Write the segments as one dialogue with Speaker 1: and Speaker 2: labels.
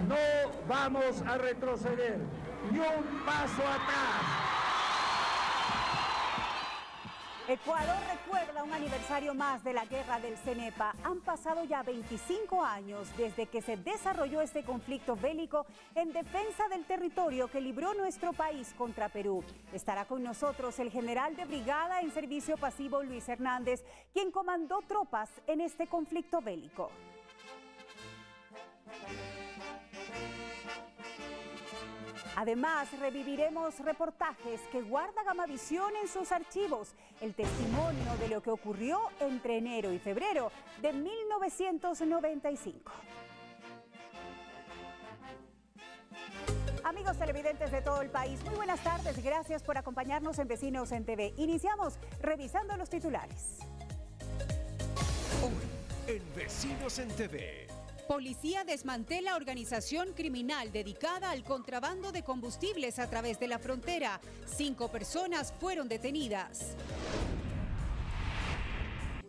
Speaker 1: No vamos a retroceder, ni un paso atrás.
Speaker 2: Ecuador recuerda un aniversario más de la guerra del Cenepa. Han pasado ya 25 años desde que se desarrolló este conflicto bélico en defensa del territorio que libró nuestro país contra Perú. Estará con nosotros el general de brigada en servicio pasivo Luis Hernández, quien comandó tropas en este conflicto bélico. Además, reviviremos reportajes que guarda Gamavisión en sus archivos, el testimonio de lo que ocurrió entre enero y febrero de 1995. Amigos televidentes de todo el país, muy buenas tardes. Gracias por acompañarnos en Vecinos en TV. Iniciamos revisando los titulares.
Speaker 3: Hoy, en Vecinos en TV.
Speaker 4: Policía desmantela organización criminal dedicada al contrabando de combustibles a través de la frontera. 5 personas fueron detenidas.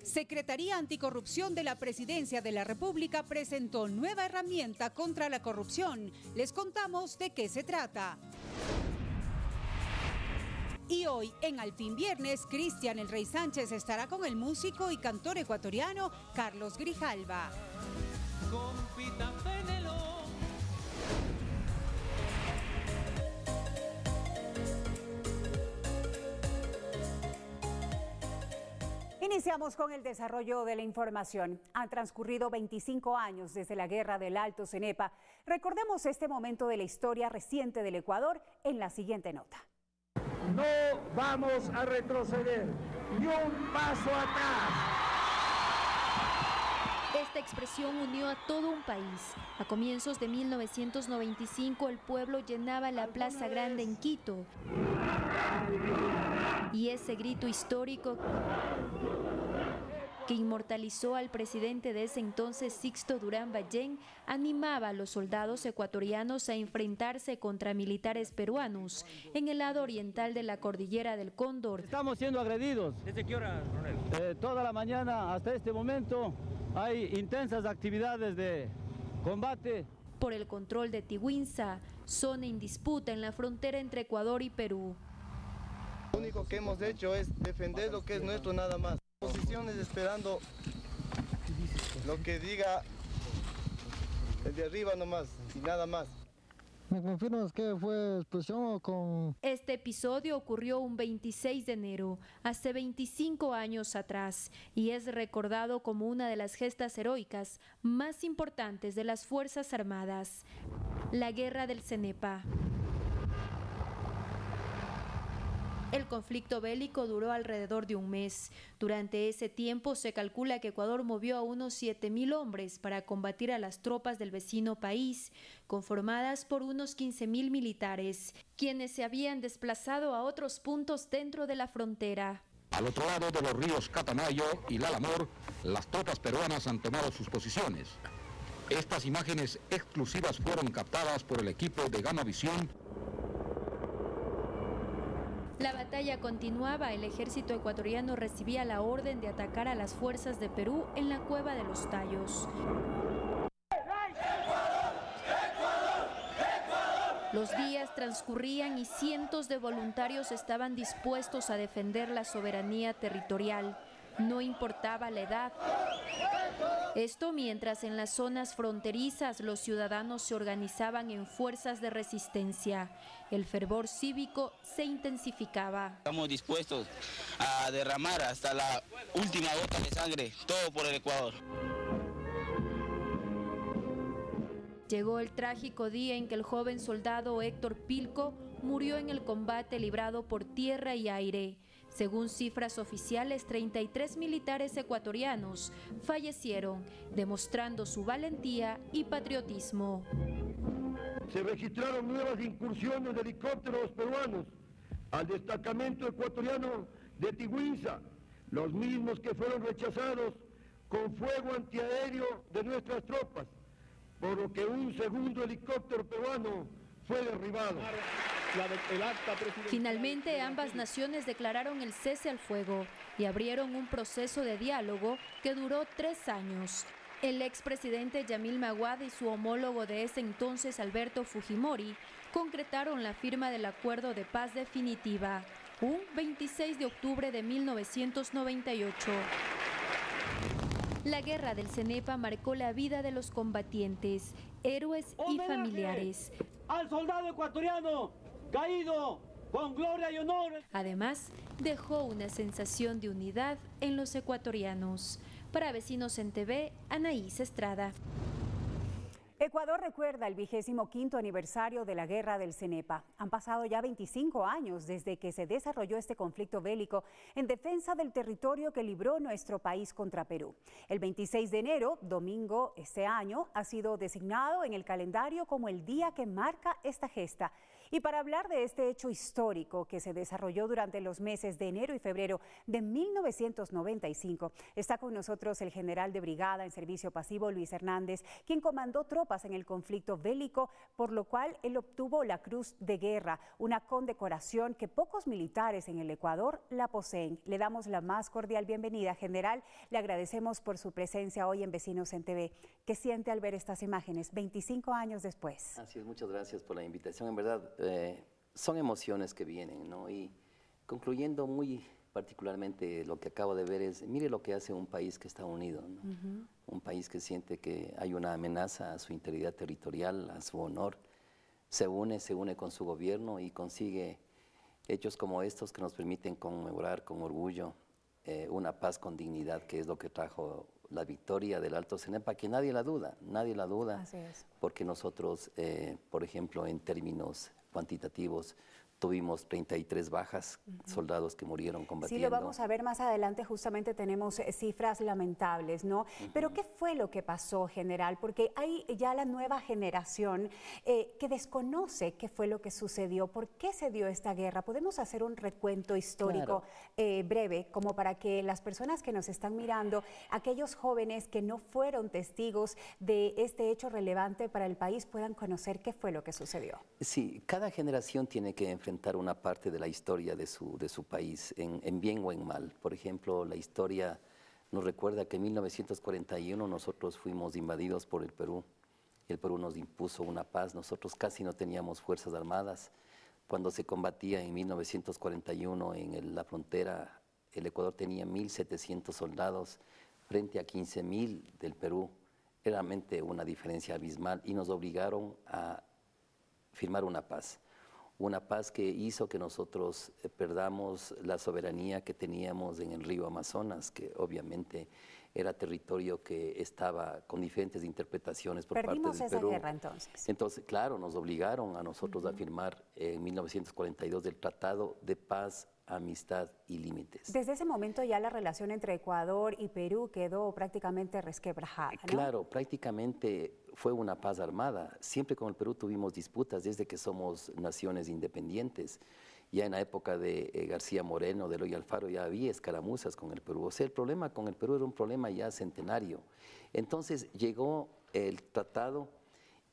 Speaker 4: Secretaría Anticorrupción de la Presidencia de la República presentó nueva herramienta contra la corrupción. Les contamos de qué se trata. Y hoy, en Al Fin Viernes, Cristian el Rey Sánchez estará con el músico y cantor ecuatoriano Carlos Grijalva.
Speaker 5: Compita Penelo.
Speaker 2: Iniciamos con el desarrollo de la información. Han transcurrido 25 años desde la guerra del Alto Cenepa. Recordemos este momento de la historia reciente del Ecuador en la siguiente nota.
Speaker 1: No vamos a retroceder, ni un paso atrás.
Speaker 6: Esta expresión unió a todo un país. A comienzos de 1995, el pueblo llenaba la Plaza Grande en Quito. Y ese grito histórico que inmortalizó al presidente de ese entonces, Sixto Durán Ballén, animaba a los soldados ecuatorianos a enfrentarse contra militares peruanos en el lado oriental de la cordillera del Cóndor.
Speaker 7: Estamos siendo agredidos.
Speaker 5: ¿Desde qué hora, coronel?
Speaker 7: Toda la mañana hasta este momento hay intensas actividades de combate.
Speaker 6: Por el control de Tiguinza, zona en disputa en la frontera entre Ecuador y Perú.
Speaker 8: Lo único que hemos hecho es defender lo que es nuestro nada más. Posiciones esperando lo que diga el de arriba nomás y nada más.
Speaker 9: ¿Me confirmas que fue explosión o con...?
Speaker 6: Este episodio ocurrió un 26 de enero, hace 25 años atrás, y es recordado como una de las gestas heroicas más importantes de las Fuerzas Armadas, la Guerra del Cenepa. El conflicto bélico duró alrededor de un mes. Durante ese tiempo se calcula que Ecuador movió a unos 7.000 hombres para combatir a las tropas del vecino país, conformadas por unos 15.000 militares, quienes se habían desplazado a otros puntos dentro de la frontera.
Speaker 10: Al otro lado de los ríos Catamayo y Lalamor, las tropas peruanas han tomado sus posiciones. Estas imágenes exclusivas fueron captadas por el equipo de Gamavisión.
Speaker 6: La batalla continuaba, el ejército ecuatoriano recibía la orden de atacar a las fuerzas de Perú en la Cueva de los Tallos. Los días transcurrían y cientos de voluntarios estaban dispuestos a defender la soberanía territorial. No importaba la edad. Esto mientras en las zonas fronterizas los ciudadanos se organizaban en fuerzas de resistencia. El fervor cívico se intensificaba.
Speaker 11: Estamos dispuestos a derramar hasta la última gota de sangre, todo por el Ecuador.
Speaker 6: Llegó el trágico día en que el joven soldado Héctor Pilco murió en el combate librado por tierra y aire. Según cifras oficiales, 33 militares ecuatorianos fallecieron, demostrando su valentía y patriotismo.
Speaker 12: Se registraron nuevas incursiones de helicópteros peruanos al destacamento ecuatoriano de Tiguinza, los mismos que fueron rechazados con fuego antiaéreo de nuestras tropas, por lo que un segundo helicóptero peruano fue derribado.
Speaker 6: Finalmente, ambas naciones declararon el cese al fuego y abrieron un proceso de diálogo que duró 3 años. El expresidente Yamil Maguad y su homólogo de ese entonces, Alberto Fujimori, concretaron la firma del acuerdo de paz definitiva, un 26 de octubre de 1998. La guerra del Cenepa marcó la vida de los combatientes, héroes y familiares.
Speaker 7: Al soldado ecuatoriano caído con gloria y honor.
Speaker 6: Además, dejó una sensación de unidad en los ecuatorianos. Para Vecinos en TV, Anaís Estrada.
Speaker 2: Ecuador recuerda el 25º aniversario de la Guerra del Cenepa. Han pasado ya 25 años desde que se desarrolló este conflicto bélico en defensa del territorio que libró nuestro país contra Perú. El 26 de enero, domingo este año, ha sido designado en el calendario como el día que marca esta gesta. Y para hablar de este hecho histórico que se desarrolló durante los meses de enero y febrero de 1995, está con nosotros el general de brigada en servicio pasivo Luis Hernández, quien comandó tropas en el conflicto bélico, por lo cual él obtuvo la Cruz de Guerra, una condecoración que pocos militares en el Ecuador la poseen. Le damos la más cordial bienvenida, general. Le agradecemos por su presencia hoy en Vecinos en TV. ¿Qué siente al ver estas imágenes 25 años después?
Speaker 13: Así es, muchas gracias por la invitación. En verdad, son emociones que vienen, ¿no? Y concluyendo muy particularmente lo que acabo de ver es, mire lo que hace un país que está unido, ¿no? Un país que siente que hay una amenaza a su integridad territorial, a su honor, se une con su gobierno y consigue hechos como estos que nos permiten conmemorar con orgullo una paz con dignidad, que es lo que trajo la victoria del Alto Cenepa, que nadie la duda,
Speaker 2: Así es.
Speaker 13: Porque nosotros, por ejemplo, en términos cuantitativos, tuvimos 33 bajas, soldados que murieron combatiendo.
Speaker 2: Sí, lo vamos a ver más adelante, justamente tenemos cifras lamentables, ¿no? Pero ¿qué fue lo que pasó, general? Porque hay ya la nueva generación que desconoce qué fue lo que sucedió, por qué se dio esta guerra. ¿Podemos hacer un recuento histórico breve, como para que las personas que nos están mirando, aquellos jóvenes que no fueron testigos de este hecho relevante para el país, puedan conocer qué fue lo que sucedió?
Speaker 13: Sí, cada generación tiene que enfrentar una parte de la historia de su país, en bien o en mal. Por ejemplo, la historia nos recuerda que en 1941 nosotros fuimos invadidos por el Perú. El Perú nos impuso una paz, nosotros casi no teníamos fuerzas armadas. Cuando se combatía en 1941 en la frontera, el Ecuador tenía 1.700 soldados frente a 15.000 del Perú. Era realmente una diferencia abismal y nos obligaron a firmar una paz. Una paz que hizo que nosotros perdamos la soberanía que teníamos en el río Amazonas, que obviamente era territorio que estaba con diferentes interpretaciones por parte del Perú.
Speaker 2: Perdimos esa guerra entonces.
Speaker 13: Entonces, claro, nos obligaron a nosotros a firmar en 1942 el Tratado de Paz, Amistad y Límites.
Speaker 2: Desde ese momento ya la relación entre Ecuador y Perú quedó prácticamente resquebrajada, ¿no?
Speaker 13: Claro, prácticamente fue una paz armada. Siempre con el Perú tuvimos disputas desde que somos naciones independientes. Ya en la época de García Moreno, de Eloy Alfaro, ya había escaramuzas con el Perú. O sea, el problema con el Perú era un problema ya centenario. Entonces llegó el tratado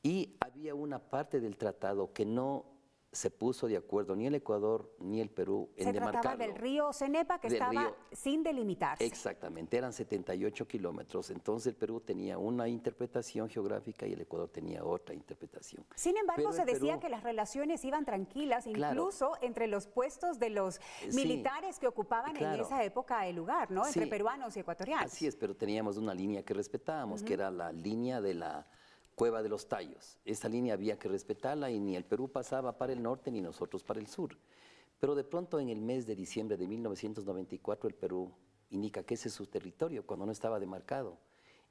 Speaker 13: y había una parte del tratado que no se puso de acuerdo ni el Ecuador ni el Perú en demarcarlo.
Speaker 2: Se trataba del río Cenepa, que estaba sin delimitarse.
Speaker 13: Exactamente, eran 78 kilómetros, entonces el Perú tenía una interpretación geográfica y el Ecuador tenía otra interpretación.
Speaker 2: Sin embargo, se decía que las relaciones iban tranquilas, incluso entre los puestos de los militares que ocupaban en esa época el lugar, ¿no? Entre peruanos y ecuatorianos.
Speaker 13: Así es, pero teníamos una línea que respetábamos, que era la línea de la Cueva de los Tallos. Esa línea había que respetarla y ni el Perú pasaba para el norte ni nosotros para el sur. Pero de pronto en el mes de diciembre de 1994 el Perú indica que ese es su territorio cuando no estaba demarcado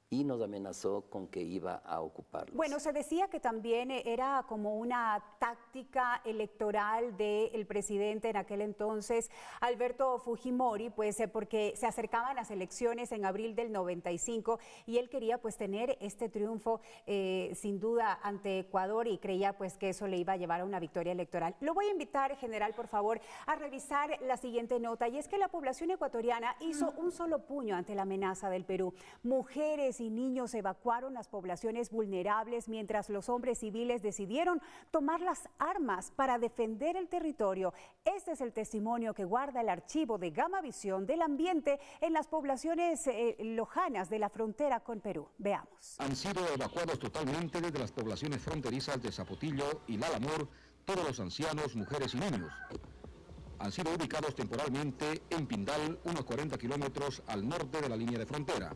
Speaker 13: y nos amenazó con que iba a ocuparlos.
Speaker 2: Bueno, se decía que también era como una táctica electoral del presidente en aquel entonces, Alberto Fujimori, pues porque se acercaban las elecciones en abril del 95 y él quería pues tener este triunfo sin duda ante Ecuador y creía pues que eso le iba a llevar a una victoria electoral. Lo voy a invitar, general, por favor, a revisar la siguiente nota, y es que la población ecuatoriana hizo un solo puño ante la amenaza del Perú. Mujeres, mujeres y niños evacuaron las poblaciones vulnerables mientras los hombres civiles decidieron tomar las armas para defender el territorio. Este es el testimonio que guarda el archivo de Gamavisión del ambiente en las poblaciones lojanas de la frontera con Perú. Veamos.
Speaker 10: Han sido evacuados totalmente desde las poblaciones fronterizas de Zapotillo y Lalamor todos los ancianos, mujeres y niños. Han sido ubicados temporalmente en Pindal, unos 40 kilómetros al norte de la línea de frontera.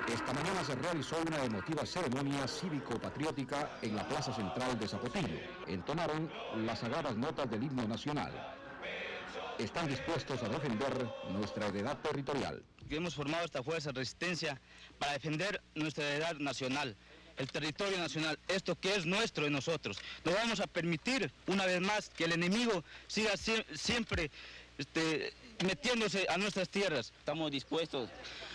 Speaker 10: Esta mañana se realizó una emotiva ceremonia cívico-patriótica en la plaza central de Zapotillo. Entonaron las sagradas notas del himno nacional. Están dispuestos a defender nuestra heredad territorial.
Speaker 11: Hemos formado esta fuerza de resistencia para defender nuestra heredad nacional, el territorio nacional, esto que es nuestro de nosotros. No vamos a permitir una vez más que el enemigo siga siempre metiéndose a nuestras tierras. Estamos dispuestos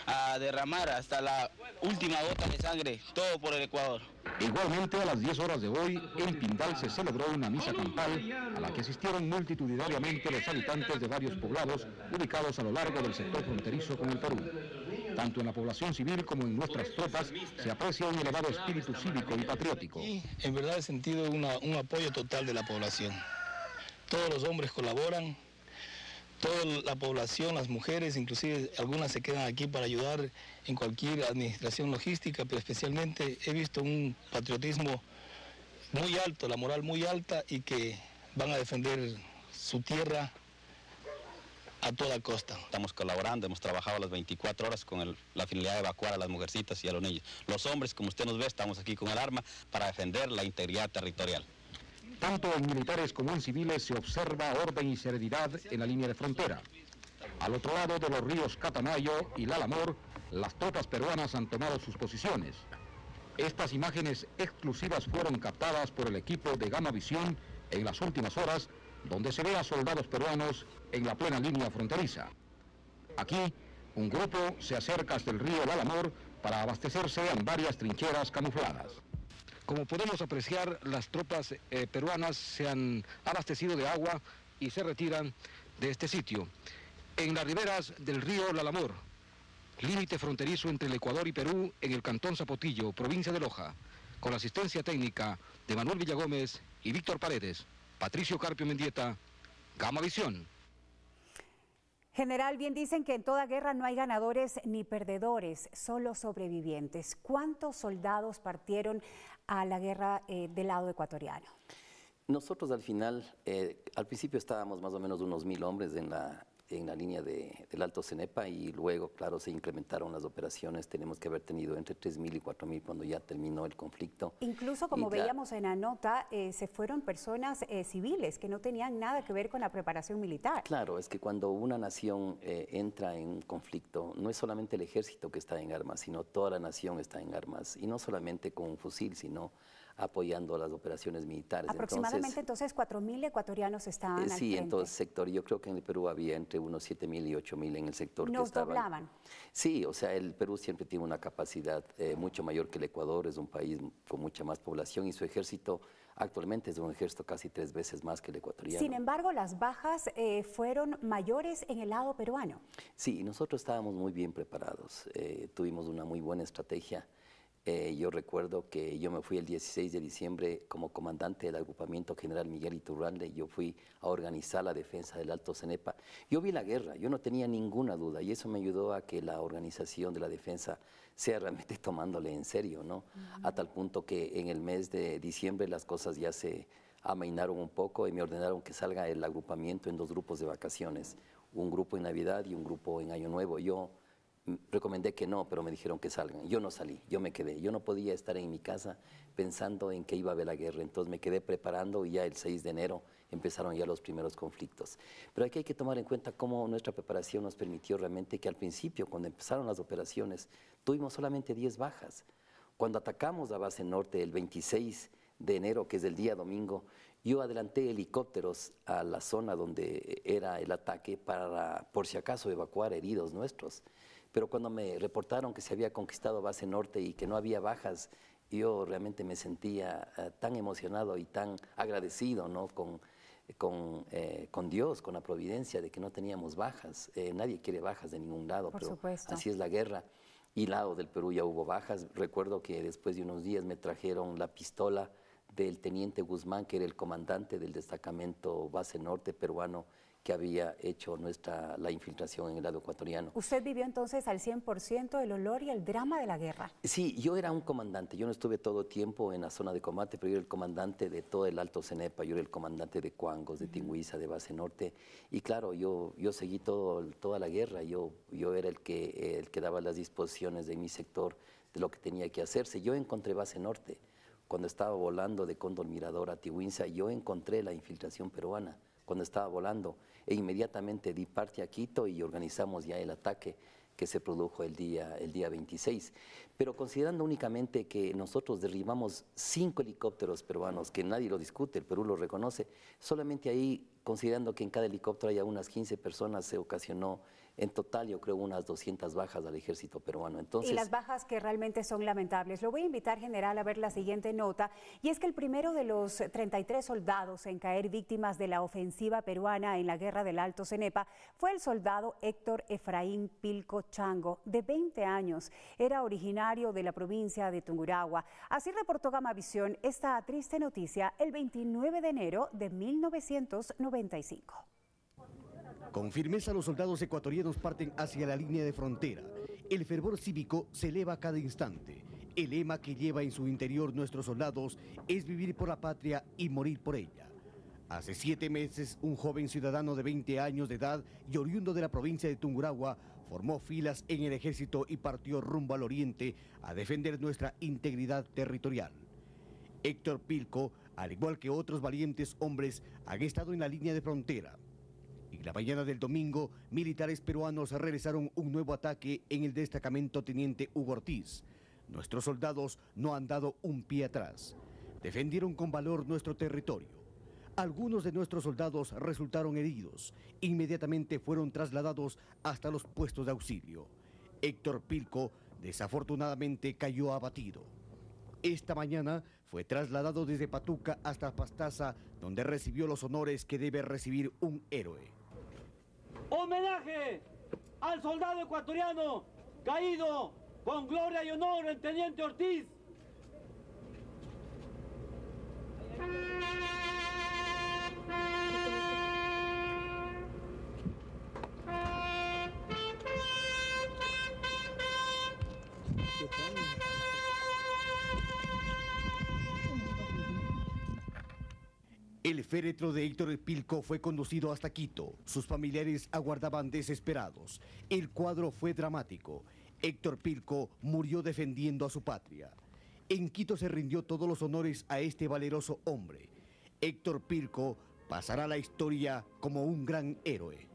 Speaker 11: a derramar hasta la última gota de sangre, todo por el Ecuador.
Speaker 10: Igualmente a las 10 horas de hoy, en Pindal se celebró una misa campal a la que asistieron multitudinariamente los habitantes de varios poblados ubicados a lo largo del sector fronterizo con el Perú. Tanto en la población civil como en nuestras tropas se aprecia un elevado espíritu cívico y patriótico.
Speaker 14: Y en verdad he sentido un apoyo total de la población. Todos los hombres colaboran, toda la población, las mujeres, inclusive algunas se quedan aquí para ayudar en cualquier administración logística, pero especialmente he visto un patriotismo muy alto, la moral muy alta y que van a defender su tierra a toda costa.
Speaker 15: Estamos colaborando, hemos trabajado las 24 horas con la finalidad de evacuar a las mujercitas y a los niños. Los hombres, como usted nos ve, estamos aquí con el arma para defender la integridad territorial.
Speaker 10: Tanto en militares como en civiles se observa orden y serenidad en la línea de frontera. Al otro lado de los ríos Catamayo y Lalamor, las tropas peruanas han tomado sus posiciones. Estas imágenes exclusivas fueron captadas por el equipo de Gamavisión en las últimas horas, donde se ve a soldados peruanos en la plena línea fronteriza. Aquí, un grupo se acerca hasta el río Lalamor para abastecerse en varias trincheras camufladas. Como podemos apreciar, las tropas peruanas se han abastecido de agua y se retiran de este sitio. En las riberas del río Lalamor, límite fronterizo entre el Ecuador y Perú, en el cantón Zapotillo, provincia de Loja, con la asistencia técnica de Manuel Villagómez y Víctor Paredes, Patricio Carpio Mendieta, Gamavisión.
Speaker 2: General, bien dicen que en toda guerra no hay ganadores ni perdedores, solo sobrevivientes. ¿Cuántos soldados partieron a la guerra del lado ecuatoriano?
Speaker 13: Nosotros al final, al principio estábamos más o menos unos 1000 hombres en la línea del Alto Cenepa y luego, claro, se incrementaron las operaciones. Tenemos que haber tenido entre 3000 y 4000 cuando ya terminó el conflicto.
Speaker 2: Incluso, como veíamos en la nota, se fueron personas civiles que no tenían nada que ver con la preparación militar.
Speaker 13: Claro, es que cuando una nación entra en un conflicto, no es solamente el ejército que está en armas, sino toda la nación está en armas. Y no solamente con un fusil, sino apoyando las operaciones militares.
Speaker 2: Aproximadamente entonces 4000 ecuatorianos estaban al frente.
Speaker 13: Sí, en todo el sector. Yo creo que en el Perú había entre unos 7000 y 8000 en el sector.
Speaker 2: ¿Nos doblaban?
Speaker 13: Sí, o sea, el Perú siempre tiene una capacidad mucho mayor que el Ecuador, es un país con mucha más población y su ejército actualmente es un ejército casi 3 veces más que el ecuatoriano.
Speaker 2: Sin embargo, las bajas fueron mayores en el lado peruano.
Speaker 13: Sí, nosotros estábamos muy bien preparados, tuvimos una muy buena estrategia. Yo recuerdo que yo me fui el 16 de diciembre como comandante del agrupamiento general Miguel Iturralde. Yo fui a organizar la defensa del Alto Cenepa. Yo vi la guerra, yo no tenía ninguna duda y eso me ayudó a que la organización de la defensa sea realmente tomándole en serio, ¿no? A tal punto que en el mes de diciembre las cosas ya se amainaron un poco y me ordenaron que salga el agrupamiento en 2 grupos de vacaciones. Un grupo en Navidad y un grupo en Año Nuevo. Yo recomendé que no, pero me dijeron que salgan. Yo no salí, yo me quedé. Yo no podía estar en mi casa pensando en que iba a haber la guerra. Entonces me quedé preparando y ya el 6 de enero empezaron ya los primeros conflictos. Pero aquí hay que tomar en cuenta cómo nuestra preparación nos permitió realmente que al principio, cuando empezaron las operaciones, tuvimos solamente 10 bajas. Cuando atacamos la base norte el 26 de enero, que es el día domingo, yo adelanté helicópteros a la zona donde era el ataque para, por si acaso, evacuar heridos nuestros. Pero cuando me reportaron que se había conquistado base norte y que no había bajas, yo realmente me sentía tan emocionado y tan agradecido, ¿no? con Dios, con la providencia de que no teníamos bajas. Nadie quiere bajas de ningún lado, pero así es la guerra. y lado del Perú ya hubo bajas. Recuerdo que después de unos días me trajeron la pistola del teniente Guzmán, que era el comandante del destacamento base norte peruano que había hecho la infiltración en el lado ecuatoriano.
Speaker 2: ¿Usted vivió entonces al 100% el olor y el drama de la guerra?
Speaker 13: Sí, yo era un comandante, yo no estuve todo el tiempo en la zona de combate, pero yo era el comandante de todo el Alto Cenepa, yo era el comandante de Cuangos, de Tingüiza, de base norte, y claro, yo seguí toda la guerra, yo era el que daba las disposiciones de mi sector de lo que tenía que hacerse. Yo encontré base norte, cuando estaba volando de Cóndor Mirador a Tingüiza, yo encontré la infiltración peruana, cuando estaba volando, e inmediatamente di parte a Quito y organizamos ya el ataque que se produjo el día 26. Pero considerando únicamente que nosotros derribamos 5 helicópteros peruanos, que nadie lo discute, el Perú lo reconoce, solamente ahí, considerando que en cada helicóptero haya unas 15 personas, se ocasionó en total, yo creo, unas 200 bajas al ejército peruano. Entonces,
Speaker 2: y las bajas que realmente son lamentables. Lo voy a invitar, general, a ver la siguiente nota, y es que el primero de los 33 soldados en caer víctimas de la ofensiva peruana en la guerra del Alto Cenepa fue el soldado Héctor Efraín Pilco Chango, de 20 años. Era originario de la provincia de Tungurahua. Así reportó Gamavisión esta triste noticia el 29 de enero de 1995.
Speaker 16: Con firmeza los soldados ecuatorianos parten hacia la línea de frontera. El fervor cívico se eleva a cada instante. El lema que lleva en su interior nuestros soldados es vivir por la patria y morir por ella. Hace 7 meses, un joven ciudadano de 20 años de edad y oriundo de la provincia de Tungurahua formó filas en el ejército y partió rumbo al oriente a defender nuestra integridad territorial. Héctor Pilco, al igual que otros valientes hombres, han estado en la línea de frontera. Y la mañana del domingo, militares peruanos realizaron un nuevo ataque en el destacamento Teniente Hugo Ortiz. Nuestros soldados no han dado un pie atrás. Defendieron con valor nuestro territorio. Algunos de nuestros soldados resultaron heridos. Inmediatamente fueron trasladados hasta los puestos de auxilio. Héctor Pilco, desafortunadamente, cayó abatido. Esta mañana fue trasladado desde Patuca hasta Pastaza, donde recibió los honores que debe recibir un héroe.
Speaker 7: Homenaje al soldado ecuatoriano caído con gloria y honor, el teniente Ortiz.
Speaker 16: El féretro de Héctor Pilco fue conducido hasta Quito. Sus familiares aguardaban desesperados. El cuadro fue dramático. Héctor Pilco murió defendiendo a su patria. En Quito se rindió todos los honores a este valeroso hombre. Héctor Pilco pasará a la historia como un gran héroe.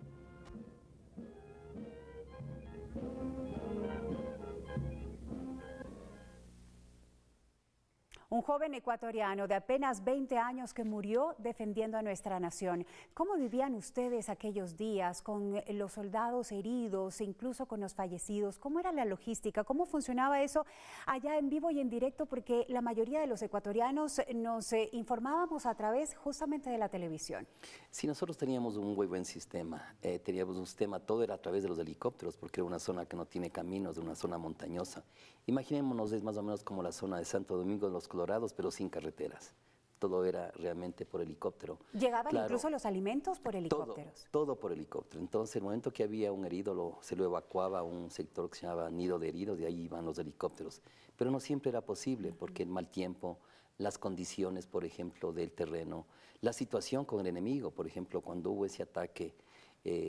Speaker 2: Un joven ecuatoriano de apenas 20 años que murió defendiendo a nuestra nación. ¿Cómo vivían ustedes aquellos días con los soldados heridos, incluso con los fallecidos? ¿Cómo era la logística? ¿Cómo funcionaba eso allá en vivo y en directo? Porque la mayoría de los ecuatorianos nos informábamos a través justamente de la televisión.
Speaker 13: Sí, nosotros teníamos un muy buen sistema. Teníamos un sistema, todo era a través de los helicópteros, porque era una zona que no tiene caminos, una zona montañosa. Imaginémonos, es más o menos como la zona de Santo Domingo de los Colorados, pero sin carreteras. Todo era realmente por helicóptero.
Speaker 2: ¿Llegaban
Speaker 13: claro,
Speaker 2: incluso los alimentos por helicópteros?
Speaker 13: Todo por helicóptero. Entonces, el momento que había un herido, se lo evacuaba a un sector que se llamaba Nido de Heridos, de ahí iban los helicópteros. Pero no siempre era posible, porque el mal tiempo, las condiciones, por ejemplo, del terreno, la situación con el enemigo, por ejemplo, cuando hubo ese ataque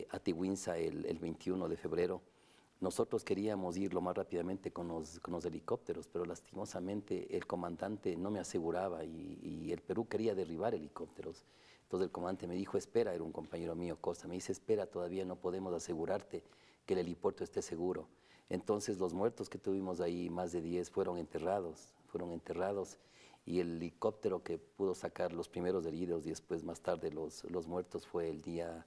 Speaker 13: a Tingüiza el 21 de febrero, nosotros queríamos ir lo más rápidamente con los helicópteros, pero lastimosamente el comandante no me aseguraba y el Perú quería derribar helicópteros. Entonces el comandante me dijo, espera, era un compañero mío, Costa, me dice, espera, todavía no podemos asegurarte que el helipuerto esté seguro. Entonces los muertos que tuvimos ahí, más de 10, fueron enterrados y el helicóptero que pudo sacar los primeros heridos y después más tarde los muertos fue el día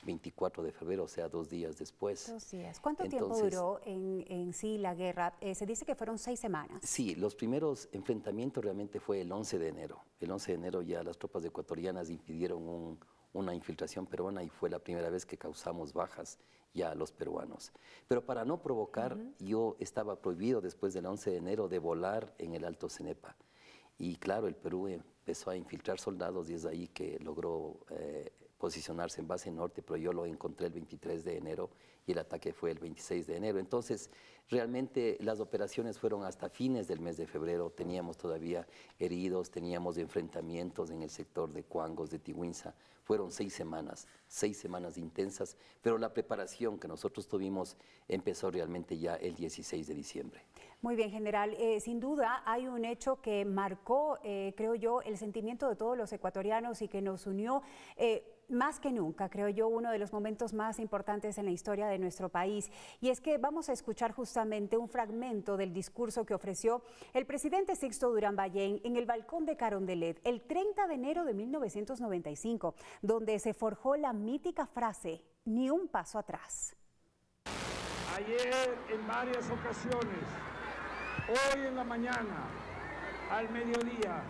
Speaker 13: 24 de febrero, o sea, 2 días después.
Speaker 2: 2 días. ¿Cuánto tiempo duró en sí la guerra? Se dice que fueron 6 semanas.
Speaker 13: Sí, los primeros enfrentamientos realmente fue el 11 de enero. El 11 de enero ya las tropas ecuatorianas impidieron una infiltración peruana y fue la primera vez que causamos bajas ya a los peruanos. Pero para no provocar, yo estaba prohibido después del 11 de enero de volar en el Alto Cenepa. Y claro, el Perú empezó a infiltrar soldados y es ahí que logró posicionarse en base norte, pero yo lo encontré el 23 de enero y el ataque fue el 26 de enero. Entonces, realmente las operaciones fueron hasta fines del mes de febrero, teníamos todavía heridos, teníamos enfrentamientos en el sector de Cuangos, de Tiguinza. Fueron 6 semanas intensas, pero la preparación que nosotros tuvimos empezó realmente ya el 16 de diciembre.
Speaker 2: Muy bien, general. Sin duda hay un hecho que marcó, creo yo, el sentimiento de todos los ecuatorianos y que nos unió más que nunca, creo yo, uno de los momentos más importantes en la historia de nuestro país. Y es que vamos a escuchar justamente un fragmento del discurso que ofreció el presidente Sixto Durán Ballén en el balcón de Carondelet el 30 de enero de 1995, donde se forjó la mítica frase, ni un paso atrás.
Speaker 1: Ayer en varias ocasiones, hoy en la mañana, al mediodía,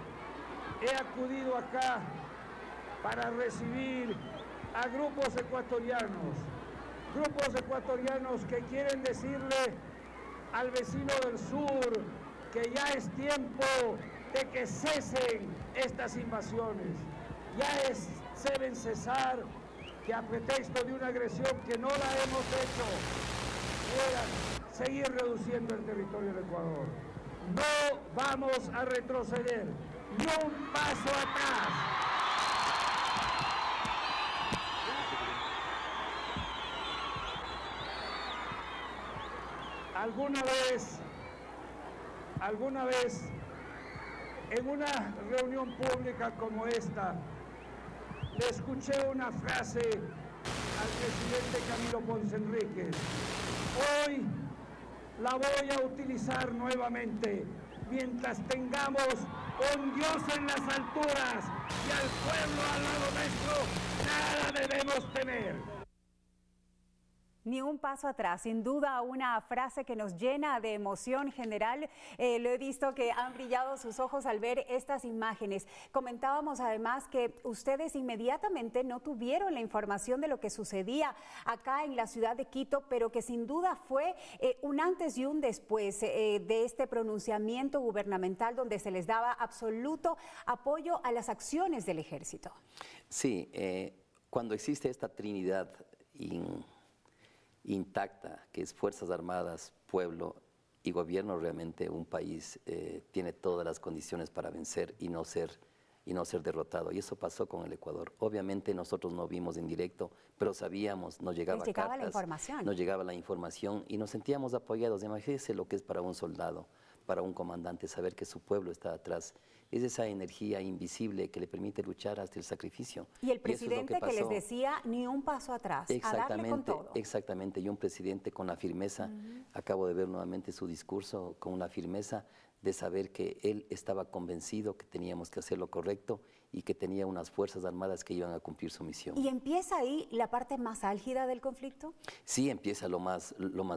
Speaker 1: he acudido acá para recibir a grupos ecuatorianos que quieren decirle al vecino del sur que ya es tiempo de que cesen estas invasiones, deben cesar, que a pretexto de una agresión que no la hemos hecho, quieran seguir reduciendo el territorio del Ecuador. No vamos a retroceder, ni un paso atrás. Alguna vez, en una reunión pública como esta, le escuché una frase al presidente Camilo Ponce Enríquez. Hoy la voy a utilizar nuevamente. Mientras tengamos un Dios en las alturas y al pueblo al lado nuestro, nada debemos temer.
Speaker 2: Ni un paso atrás, sin duda una frase que nos llena de emoción, general. Lo he visto que han brillado sus ojos al ver estas imágenes. Comentábamos además que ustedes inmediatamente no tuvieron la información de lo que sucedía acá en la ciudad de Quito, pero que sin duda fue un antes y un después de este pronunciamiento gubernamental donde se les daba absoluto apoyo a las acciones del ejército.
Speaker 13: Sí, cuando existe esta trinidad intacta, que es Fuerzas Armadas, pueblo y gobierno, realmente un país tiene todas las condiciones para vencer y no ser derrotado. Y eso pasó con el Ecuador. Obviamente nosotros no vimos en directo, pero sabíamos, nos llegaba cartas,
Speaker 2: la información.
Speaker 13: Nos llegaba la información y nos sentíamos apoyados. Imagínense lo que es para un soldado, para un comandante, saber que su pueblo está atrás. Es esa energía invisible que le permite luchar hasta el sacrificio.
Speaker 2: Y el presidente que les decía, ni un paso atrás, a darle con todo.
Speaker 13: Exactamente, y un presidente con la firmeza, acabo de ver nuevamente su discurso, con la firmeza de saber que él estaba convencido que teníamos que hacer lo correcto y que tenía unas Fuerzas Armadas que iban a cumplir su misión.
Speaker 2: ¿Y empieza ahí la parte más álgida del conflicto?
Speaker 13: Sí, empieza lo más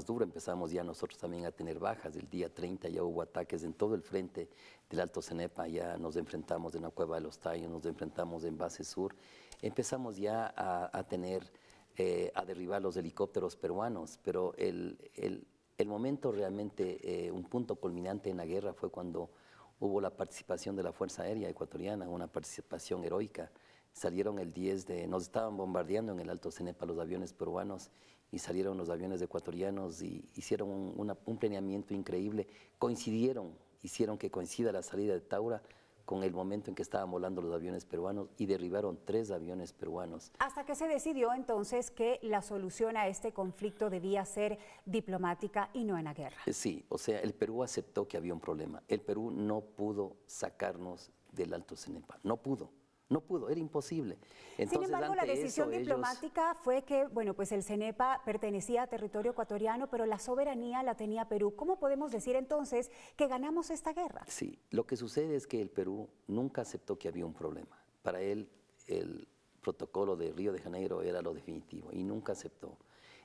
Speaker 13: duro. Empezamos ya nosotros también a tener bajas. El día 30 ya hubo ataques en todo el frente del Alto Cenepa. Ya nos enfrentamos en la Cueva de los Tallos, nos enfrentamos en Base Sur. Empezamos ya a derribar los helicópteros peruanos, pero el momento realmente, un punto culminante en la guerra fue cuando hubo la participación de la Fuerza Aérea Ecuatoriana, una participación heroica. Salieron nos estaban bombardeando en el Alto Cenepa los aviones peruanos y salieron los aviones ecuatorianos y hicieron un planeamiento increíble. Hicieron que coincida la salida de Taura con el momento en que estaban volando los aviones peruanos y derribaron 3 aviones peruanos.
Speaker 2: Hasta que se decidió entonces que la solución a este conflicto debía ser diplomática y no en la guerra.
Speaker 13: Sí, o sea, el Perú aceptó que había un problema. El Perú no pudo sacarnos del Alto Cenepa, no pudo, era imposible. Entonces,
Speaker 2: sin embargo, la decisión diplomática fue que, bueno, pues el Cenepa pertenecía a territorio ecuatoriano, pero la soberanía la tenía Perú. ¿Cómo podemos decir entonces que ganamos esta guerra?
Speaker 13: Sí, lo que sucede es que el Perú nunca aceptó que había un problema. Para él, el protocolo de Río de Janeiro era lo definitivo y nunca aceptó.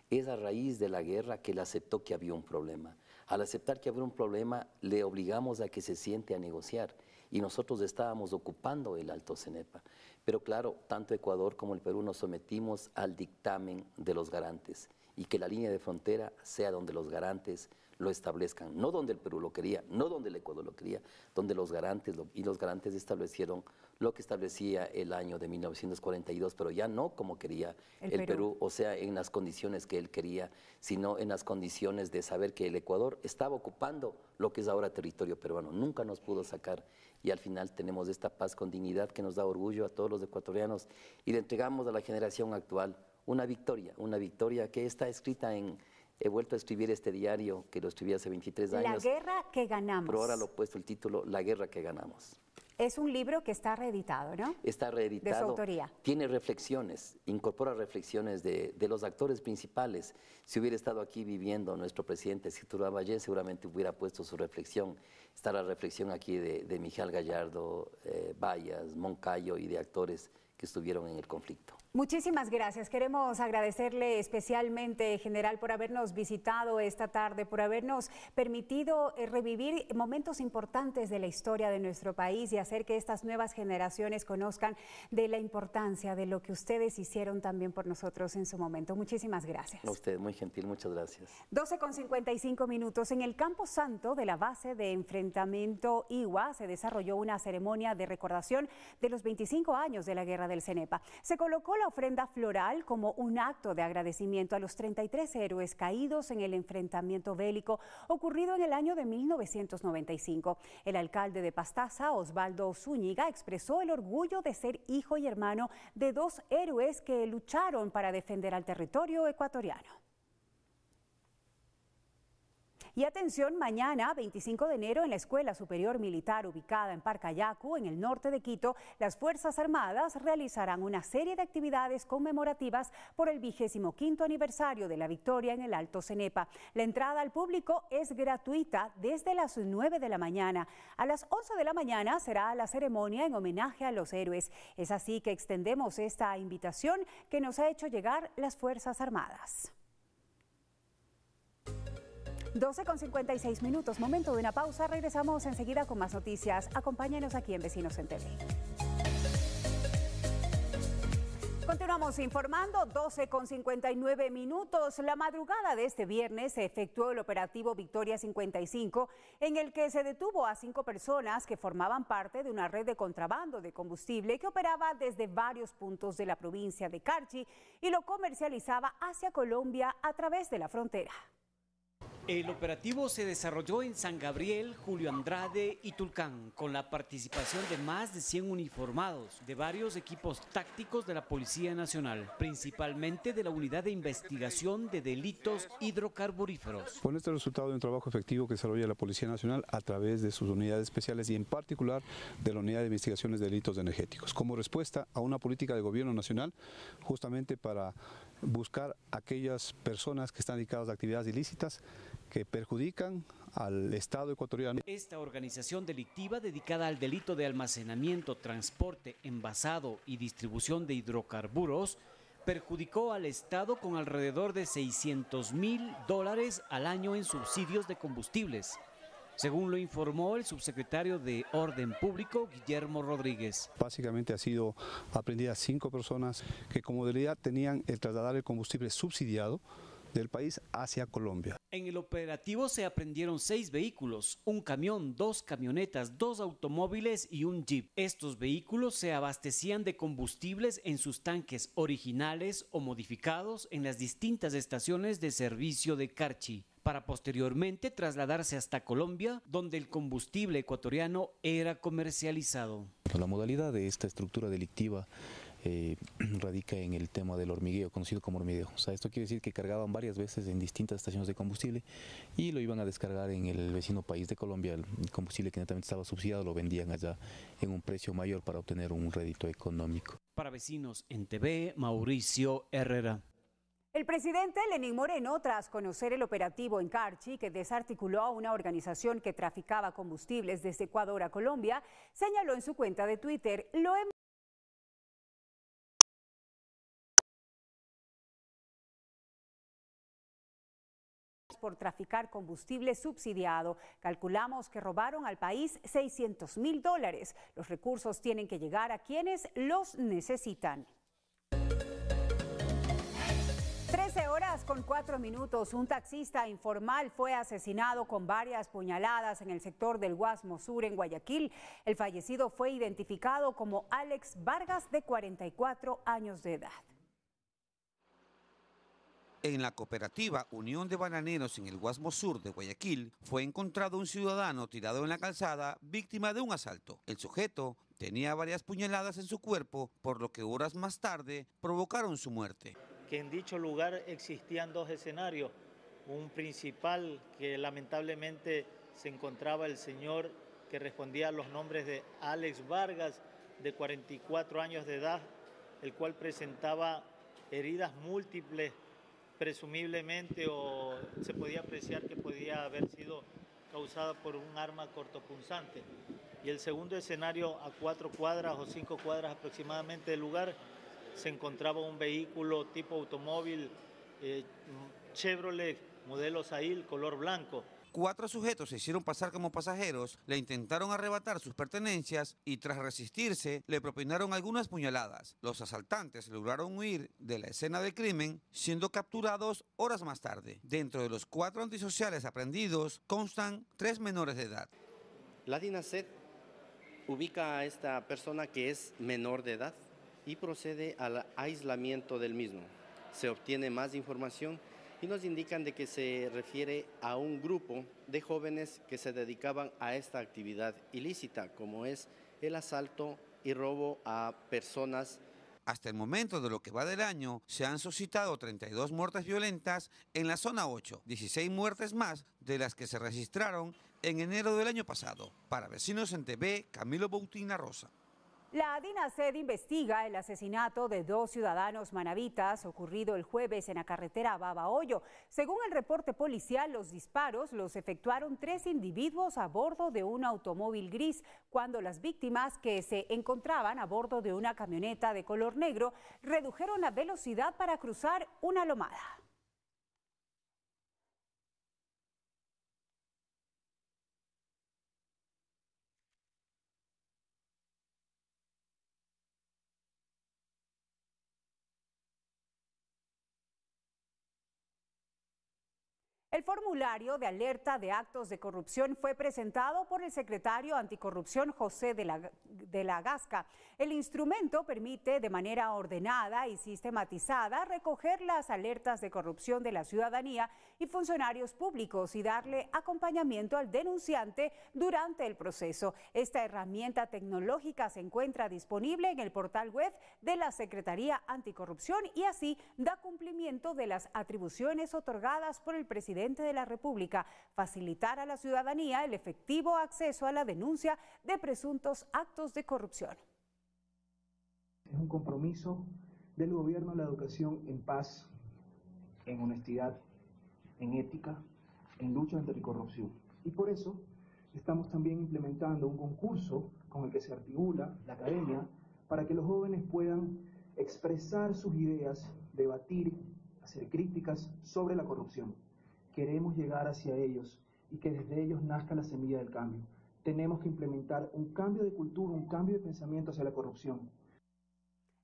Speaker 13: Es a raíz de la guerra que él aceptó que había un problema. Al aceptar que había un problema, le obligamos a que se siente a negociar y nosotros estábamos ocupando el Alto Cenepa. Pero claro, tanto Ecuador como el Perú nos sometimos al dictamen de los garantes y que la línea de frontera sea donde los garantes lo establezcan, no donde el Perú lo quería, no donde el Ecuador lo quería, donde los garantes, y los garantes establecieron lo que establecía el año de 1942, pero ya no como quería el Perú, o sea, en las condiciones que él quería, sino en las condiciones de saber que el Ecuador estaba ocupando lo que es ahora territorio peruano, nunca nos pudo sacar, y al final tenemos esta paz con dignidad que nos da orgullo a todos los ecuatorianos, y le entregamos a la generación actual una victoria que está escrita en... He vuelto a escribir este diario, que lo escribí hace 23 años.
Speaker 2: La guerra que ganamos.
Speaker 13: Pero ahora lo he puesto el título, La guerra que ganamos.
Speaker 2: Es un libro que está reeditado, ¿no?
Speaker 13: Está reeditado.
Speaker 2: De su autoría.
Speaker 13: Tiene reflexiones, incorpora reflexiones de los actores principales. Si hubiera estado aquí viviendo nuestro presidente Cito Lavallée, seguramente hubiera puesto su reflexión. Está la reflexión aquí de Mijael Gallardo, Bayas, Moncayo y de actores que estuvieron en el conflicto.
Speaker 2: Muchísimas gracias. Queremos agradecerle especialmente, general, por habernos visitado esta tarde, por habernos permitido revivir momentos importantes de la historia de nuestro país y hacer que estas nuevas generaciones conozcan de la importancia de lo que ustedes hicieron también por nosotros en su momento. Muchísimas gracias.
Speaker 13: A usted, muy gentil, muchas gracias.
Speaker 2: 12:55 en el Campo Santo de la base de enfrentamiento IWA se desarrolló una ceremonia de recordación de los 25 años de la Guerra del Cenepa. Se colocó la ofrenda floral como un acto de agradecimiento a los 33 héroes caídos en el enfrentamiento bélico ocurrido en el año de 1995. El alcalde de Pastaza, Osvaldo Zúñiga, expresó el orgullo de ser hijo y hermano de dos héroes que lucharon para defender al territorio ecuatoriano. Y atención, mañana, 25 de enero, en la Escuela Superior Militar ubicada en Parcayacu, en el norte de Quito, las Fuerzas Armadas realizarán una serie de actividades conmemorativas por el 25º aniversario de la victoria en el Alto Cenepa. La entrada al público es gratuita desde las 9 de la mañana. A las 11 de la mañana será la ceremonia en homenaje a los héroes. Es así que extendemos esta invitación que nos ha hecho llegar las Fuerzas Armadas. 12:56, momento de una pausa. Regresamos enseguida con más noticias. Acompáñenos aquí en Vecinos en TV. Continuamos informando, 12:59. La madrugada de este viernes se efectuó el operativo Victoria 55, en el que se detuvo a 5 personas que formaban parte de una red de contrabando de combustible que operaba desde varios puntos de la provincia de Carchi y lo comercializaba hacia Colombia a través de la frontera.
Speaker 17: El operativo se desarrolló en San Gabriel, Julio Andrade y Tulcán, con la participación de más de 100 uniformados de varios equipos tácticos de la Policía Nacional, principalmente de la Unidad de Investigación de Delitos Hidrocarburíferos.
Speaker 18: Con este resultado de un trabajo efectivo que desarrolla la Policía Nacional a través de sus unidades especiales y en particular de la Unidad de Investigaciones de Delitos Energéticos, como respuesta a una política de gobierno nacional justamente para buscar aquellas personas que están dedicadas a actividades ilícitas que perjudican al Estado ecuatoriano.
Speaker 17: Esta organización delictiva dedicada al delito de almacenamiento, transporte, envasado y distribución de hidrocarburos perjudicó al Estado con alrededor de $600.000 al año en subsidios de combustibles, según lo informó el subsecretario de Orden Público, Guillermo Rodríguez.
Speaker 18: Básicamente ha sido aprendidas 5 personas que como modalidad tenían el trasladar el combustible subsidiado del país hacia Colombia.
Speaker 17: En el operativo se apreendieron 6 vehículos, un camión, 2 camionetas, 2 automóviles y un jeep. Estos vehículos se abastecían de combustibles en sus tanques originales o modificados en las distintas estaciones de servicio de Carchi, para posteriormente trasladarse hasta Colombia, donde el combustible ecuatoriano era comercializado.
Speaker 19: La modalidad de esta estructura delictiva radica en el tema del hormigueo, conocido como hormigueo. O sea, esto quiere decir que cargaban varias veces en distintas estaciones de combustible y lo iban a descargar en el vecino país de Colombia. El combustible que netamente estaba subsidiado lo vendían allá en un precio mayor para obtener un rédito económico.
Speaker 17: Para Vecinos en TV, Mauricio Herrera.
Speaker 2: El presidente Lenín Moreno, tras conocer el operativo en Carchi, que desarticuló a una organización que traficaba combustibles desde Ecuador a Colombia, señaló en su cuenta de Twitter: "Lo hemos por traficar combustible subsidiado. Calculamos que robaron al país $600.000. Los recursos tienen que llegar a quienes los necesitan. 13:04. Un taxista informal fue asesinado con varias puñaladas en el sector del Guasmo Sur en Guayaquil. El fallecido fue identificado como Alex Vargas, de 44 años de edad.
Speaker 20: En la cooperativa Unión de Bananeros en el Guasmo Sur de Guayaquil fue encontrado un ciudadano tirado en la calzada, víctima de un asalto. El sujeto tenía varias puñaladas en su cuerpo, por lo que horas más tarde provocaron su muerte.
Speaker 21: Que en dicho lugar existían dos escenarios, un principal que lamentablemente se encontraba el señor que respondía a los nombres de Alex Vargas, de 44 años de edad, el cual presentaba heridas múltiples, presumiblemente, o se podía apreciar que podía haber sido causada por un arma cortopunzante. Y el segundo escenario, a 4 cuadras o 5 cuadras aproximadamente del lugar, se encontraba un vehículo tipo automóvil Chevrolet, modelo Sail, color blanco.
Speaker 20: 4 sujetos se hicieron pasar como pasajeros, le intentaron arrebatar sus pertenencias y tras resistirse le propinaron algunas puñaladas. Los asaltantes lograron huir de la escena del crimen, siendo capturados horas más tarde. Dentro de los 4 antisociales aprehendidos constan 3 menores de edad.
Speaker 22: La DINASED ubica a esta persona que es menor de edad y procede al aislamiento del mismo. Se obtiene más información y nos indican de que se refiere a un grupo de jóvenes que se dedicaban a esta actividad ilícita, como es el asalto y robo a personas.
Speaker 20: Hasta el momento de lo que va del año, se han suscitado 32 muertes violentas en la zona 8, 16 muertes más de las que se registraron en enero del año pasado. Para Vecinos en TV, Camilo Boutina Rosa.
Speaker 2: La DINASED investiga el asesinato de 2 ciudadanos manavitas ocurrido el jueves en la carretera Babahoyo. Según el reporte policial, los disparos los efectuaron 3 individuos a bordo de un automóvil gris, cuando las víctimas, que se encontraban a bordo de una camioneta de color negro, redujeron la velocidad para cruzar una lomada. El formulario de alerta de actos de corrupción fue presentado por el secretario anticorrupción José de la Gasca. El instrumento permite de manera ordenada y sistematizada recoger las alertas de corrupción de la ciudadanía y funcionarios públicos y darle acompañamiento al denunciante durante el proceso. Esta herramienta tecnológica se encuentra disponible en el portal web de la Secretaría Anticorrupción y así da cumplimiento de las atribuciones otorgadas por el presidente de la República, facilitar a la ciudadanía el efectivo acceso a la denuncia de presuntos actos de corrupción.
Speaker 23: Es un compromiso del gobierno la educación en paz, en honestidad, en ética, en lucha anticorrupción. Y por eso estamos también implementando un concurso con el que se articula la academia para que los jóvenes puedan expresar sus ideas, debatir, hacer críticas sobre la corrupción. Queremos llegar hacia ellos y que desde ellos nazca la semilla del cambio. Tenemos que implementar un cambio de cultura, un cambio de pensamiento hacia la corrupción.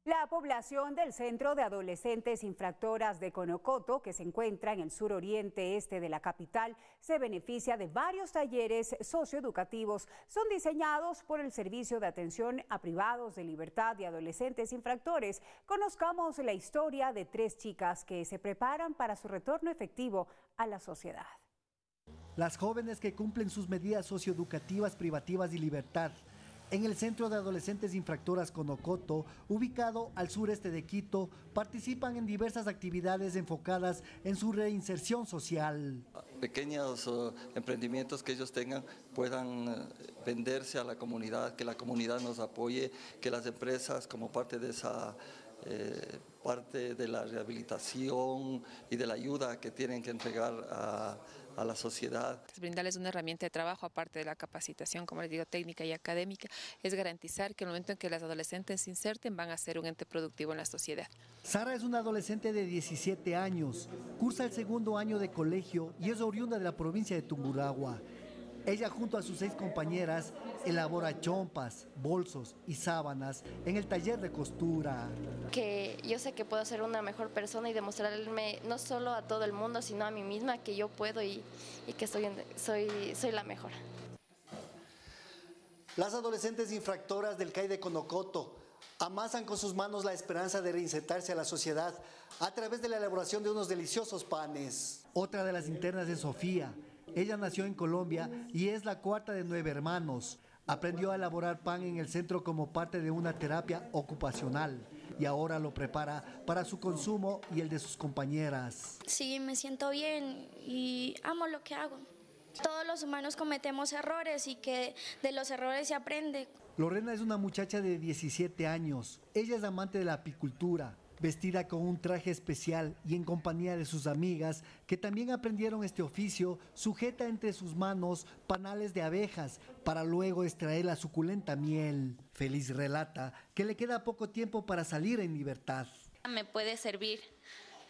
Speaker 2: La población del Centro de Adolescentes Infractoras de Conocoto, que se encuentra en el suroriente este de la capital, se beneficia de varios talleres socioeducativos. Son diseñados por el Servicio de Atención a Privados de Libertad de Adolescentes Infractores. Conozcamos la historia de 3 chicas que se preparan para su retorno efectivo a la sociedad.
Speaker 24: Las jóvenes que cumplen sus medidas socioeducativas privativas de libertad en el Centro de Adolescentes Infractoras Conocoto, ubicado al sureste de Quito, participan en diversas actividades enfocadas en su reinserción social.
Speaker 25: Pequeños emprendimientos que ellos tengan puedan venderse a la comunidad, que la comunidad nos apoye, que las empresas como parte de esa parte de la rehabilitación y de la ayuda que tienen que entregar a la sociedad.
Speaker 3: Brindarles una herramienta de trabajo, aparte de la capacitación, como les digo, técnica y académica, es garantizar que en el momento en que las adolescentes se inserten van a ser un ente productivo en la sociedad.
Speaker 24: Sara es una adolescente de 17 años, cursa el segundo año de colegio y es oriunda de la provincia de Tungurahua. Ella junto a sus 6 compañeras elabora chompas, bolsos y sábanas en el taller de costura.
Speaker 4: Que yo sé que puedo ser una mejor persona y demostrarme no solo a todo el mundo, sino a mí misma que yo puedo y que soy la mejor.
Speaker 24: Las adolescentes infractoras del CAI de Conocoto amasan con sus manos la esperanza de reinsertarse a la sociedad a través de la elaboración de unos deliciosos panes. Otra de las internas es Sofía. Ella nació en Colombia y es la cuarta de 9 hermanos. Aprendió a elaborar pan en el centro como parte de una terapia ocupacional y ahora lo prepara para su consumo y el de sus compañeras.
Speaker 5: Sí, me siento bien y amo lo que hago. Todos los humanos cometemos errores y que de los errores se aprende.
Speaker 24: Lorena es una muchacha de 17 años. Ella es amante de la apicultura, vestida con un traje especial y en compañía de sus amigas que también aprendieron este oficio, sujeta entre sus manos panales de abejas para luego extraer la suculenta miel. Feliz relata que le queda poco tiempo para salir en libertad.
Speaker 5: Me puede servir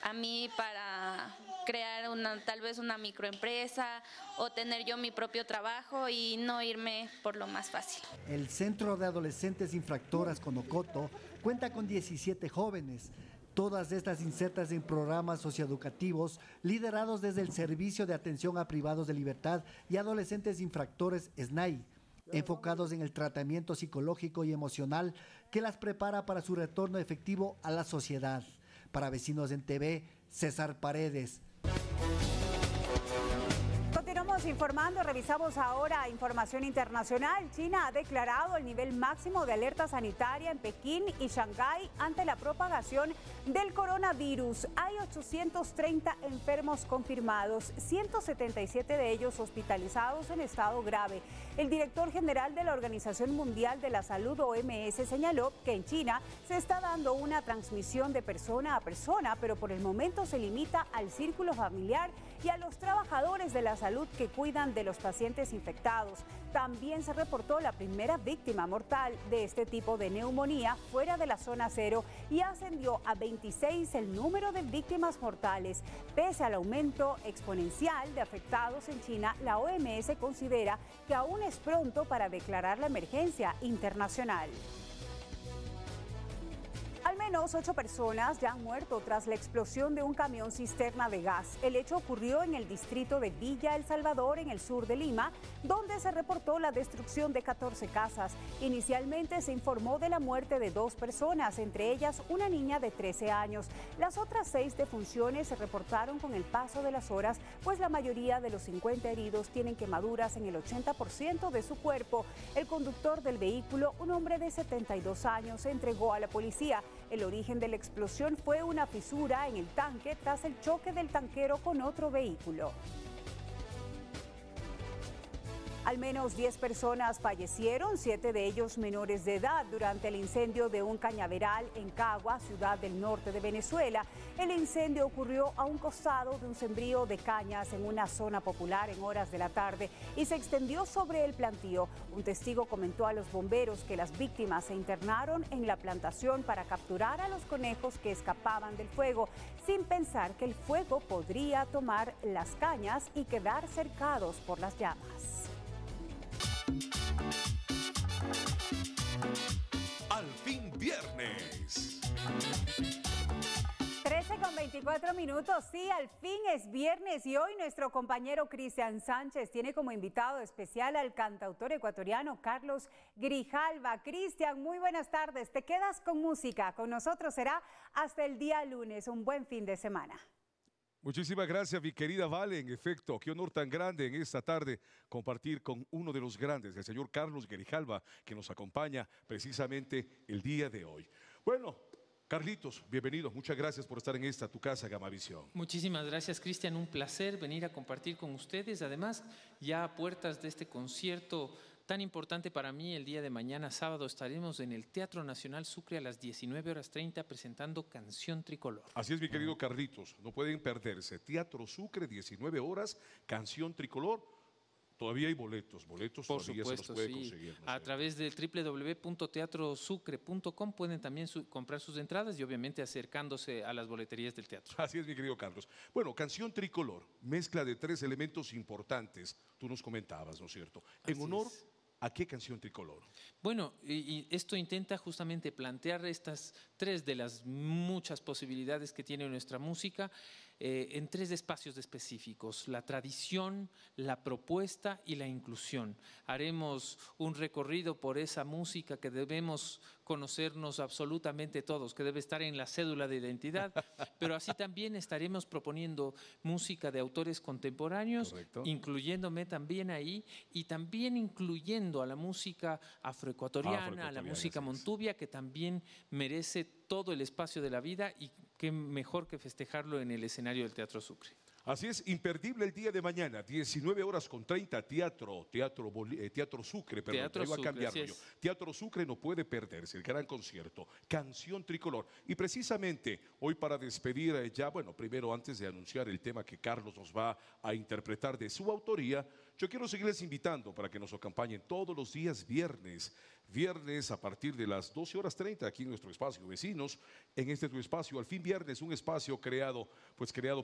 Speaker 5: a mí para crear tal vez una microempresa o tener yo mi propio trabajo y no irme por lo más fácil.
Speaker 24: El Centro de Adolescentes Infractoras Conocoto cuenta con 17 jóvenes, todas estas insertas en programas socioeducativos liderados desde el Servicio de Atención a Privados de Libertad y Adolescentes Infractores SNAI, enfocados en el tratamiento psicológico y emocional que las prepara para su retorno efectivo a la sociedad. Para Vecinos en TV, César Paredes.
Speaker 2: Continuamos informando, revisamos ahora información internacional. China ha declarado el nivel máximo de alerta sanitaria en Pekín y Shanghái ante la propagación del coronavirus. Hay 830 enfermos confirmados, 177 de ellos hospitalizados en estado grave. El director general de la Organización Mundial de la Salud, OMS, señaló que en China se está dando una transmisión de persona a persona, pero por el momento se limita al círculo familiar y a los trabajadores de la salud que cuidan de los pacientes infectados. También se reportó la primera víctima mortal de este tipo de neumonía fuera de la zona cero y ascendió a 26 el número de víctimas mortales. Pese al aumento exponencial de afectados en China, la OMS considera que aún es pronto para declarar la emergencia internacional. Al menos 8 personas ya han muerto tras la explosión de un camión cisterna de gas. El hecho ocurrió en el distrito de Villa El Salvador, en el sur de Lima, donde se reportó la destrucción de 14 casas. Inicialmente se informó de la muerte de 2 personas, entre ellas una niña de 13 años. Las otras 6 defunciones se reportaron con el paso de las horas, pues la mayoría de los 50 heridos tienen quemaduras en el 80% de su cuerpo. El conductor del vehículo, un hombre de 72 años, se entregó a la policía. El origen de la explosión fue una fisura en el tanque tras el choque del tanquero con otro vehículo. Al menos 10 personas fallecieron, 7 de ellos menores de edad, durante el incendio de un cañaveral en Cagua, ciudad del norte de Venezuela. El incendio ocurrió a un costado de un sembrío de cañas en una zona popular en horas de la tarde y se extendió sobre el plantío. Un testigo comentó a los bomberos que las víctimas se internaron en la plantación para capturar a los conejos que escapaban del fuego, sin pensar que el fuego podría tomar las cañas y quedar cercados por las llamas.
Speaker 8: Al fin viernes.
Speaker 2: 13:24. Sí, al fin es viernes y hoy nuestro compañero Cristian Sánchez tiene como invitado especial al cantautor ecuatoriano Carlos Grijalva. Cristian, muy buenas tardes. Te quedas con música. Con nosotros será hasta el día lunes. Un buen fin de semana.
Speaker 8: Muchísimas gracias, mi querida Vale. En efecto, qué honor tan grande en esta tarde compartir con uno de los grandes, el señor Carlos Grijalva, que nos acompaña precisamente el día de hoy. Bueno, Carlitos, bienvenido. Muchas gracias por estar en esta, tu casa, Gamavisión.
Speaker 9: Muchísimas gracias, Cristian. Un placer venir a compartir con ustedes. Además, ya a puertas de este concierto
Speaker 6: tan importante para mí, el día de mañana, sábado, estaremos en el Teatro Nacional Sucre a las 19:30 presentando Canción Tricolor.
Speaker 8: Así es, mi querido Carlitos, no pueden perderse. Teatro Sucre, 19 horas, Canción Tricolor. Todavía hay boletos
Speaker 6: Por
Speaker 8: todavía
Speaker 6: supuesto,
Speaker 8: se los puede
Speaker 6: sí.
Speaker 8: conseguir. ¿no?
Speaker 6: A través de www.teatrosucre.com pueden también comprar sus entradas y obviamente acercándose a las boleterías del teatro.
Speaker 8: Así es, mi querido Carlos. Bueno, Canción Tricolor, mezcla de 3 elementos importantes, tú nos comentabas, ¿no es cierto? En honor ¿a qué Canción Tricolor?
Speaker 6: Bueno, y esto intenta justamente plantear estas 3 de las muchas posibilidades que tiene nuestra música en 3 espacios específicos: la tradición, la propuesta y la inclusión. Haremos un recorrido por esa música que debemos conocernos absolutamente todos, que debe estar en la cédula de identidad, pero así también estaremos proponiendo música de autores contemporáneos,
Speaker 8: Correcto.
Speaker 6: incluyéndome también ahí, y también incluyendo a la música afroecuatoriana, a la música montubia, que también merece todo el espacio de la vida, y qué mejor que festejarlo en el escenario del Teatro Sucre.
Speaker 8: Así es, imperdible el día de mañana, 19:30, Teatro Sucre, perdón,
Speaker 6: Teatro
Speaker 8: iba a
Speaker 6: Sucre,
Speaker 8: cambiarlo
Speaker 6: así
Speaker 8: yo.
Speaker 6: es.
Speaker 8: Teatro Sucre no puede perderse, el gran concierto, Canción Tricolor. Y precisamente hoy, para despedir ya, bueno, primero antes de anunciar el tema que Carlos nos va a interpretar de su autoría, yo quiero seguirles invitando para que nos acompañen todos los días viernes a partir de las 12:30 aquí en nuestro espacio Vecinos, en este tu espacio, Al Fin Viernes, un espacio creado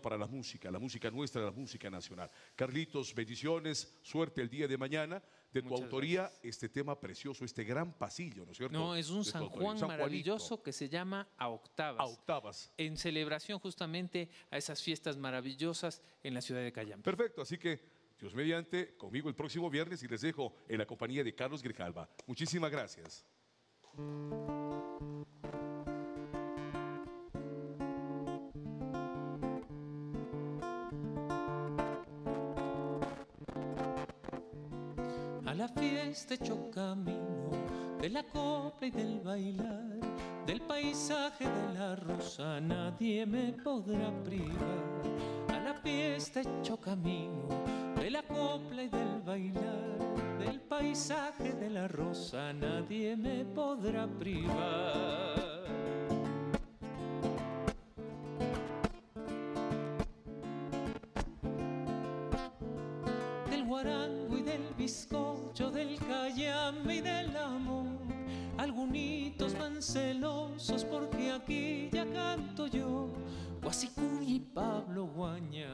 Speaker 8: para la música nuestra, la música nacional. Carlitos, bendiciones, suerte el día de mañana. De tu autoría, este tema precioso, este gran pasillo, ¿no es cierto?
Speaker 6: No, es un
Speaker 8: De tu
Speaker 6: San
Speaker 8: autoría,
Speaker 6: Juan
Speaker 8: San
Speaker 6: maravilloso
Speaker 8: Juanito.
Speaker 6: que se llama A Octavas.
Speaker 8: A Octavas.
Speaker 6: En celebración justamente a esas fiestas maravillosas en la ciudad de Cayambe.
Speaker 8: Perfecto, así que Dios mediante, conmigo el próximo viernes, y les dejo en la compañía de Carlos Grijalva. Muchísimas gracias.
Speaker 9: A la fiesta echó camino de la copla y del bailar, del paisaje de la rosa nadie me podrá privar. A la fiesta echó camino de la copla y del bailar, del paisaje de la rosa nadie me podrá privar. Del guarango y del bizcocho, del cayambe y del amor, algunitos van celosos porque aquí ya canto yo. Guasicuy y Pablo Guaña,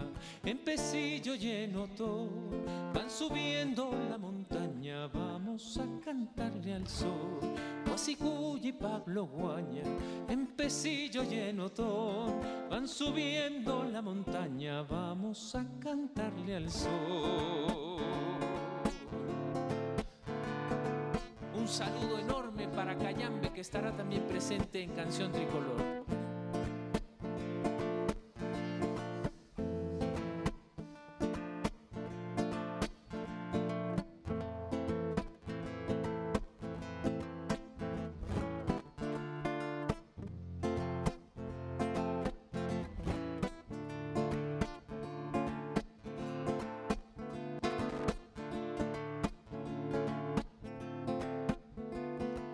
Speaker 9: en Pesillo y en Otón, van subiendo la montaña, vamos a cantarle al sol. Guasicuy y Pablo Guaña, en Pesillo y en Otón, van subiendo la montaña, vamos a cantarle al sol.
Speaker 6: Un saludo enorme para Cayambe, que estará también presente en Canción Tricolor.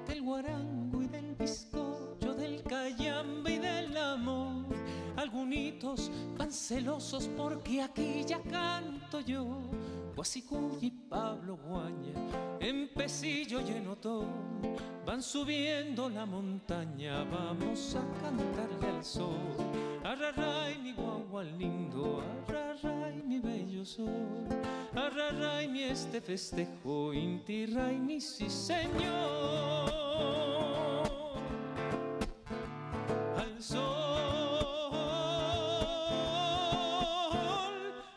Speaker 9: Del guarango y del bizcocho, del cayambe y del amor, algunitos van celosos porque aquí ya canto yo. Guasicuy y Pablo Guaña, en Pesillo y en Otón, van subiendo la montaña, vamos a cantarle al sol. Arraray mi guagua lindo, arraray mi bello sol, arraray mi este festejo, inti ray mi sí señor. Al sol,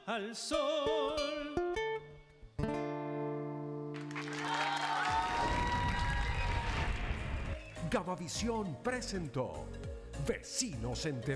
Speaker 9: al sol.
Speaker 11: Gamavisión presentó Vecinos en TV.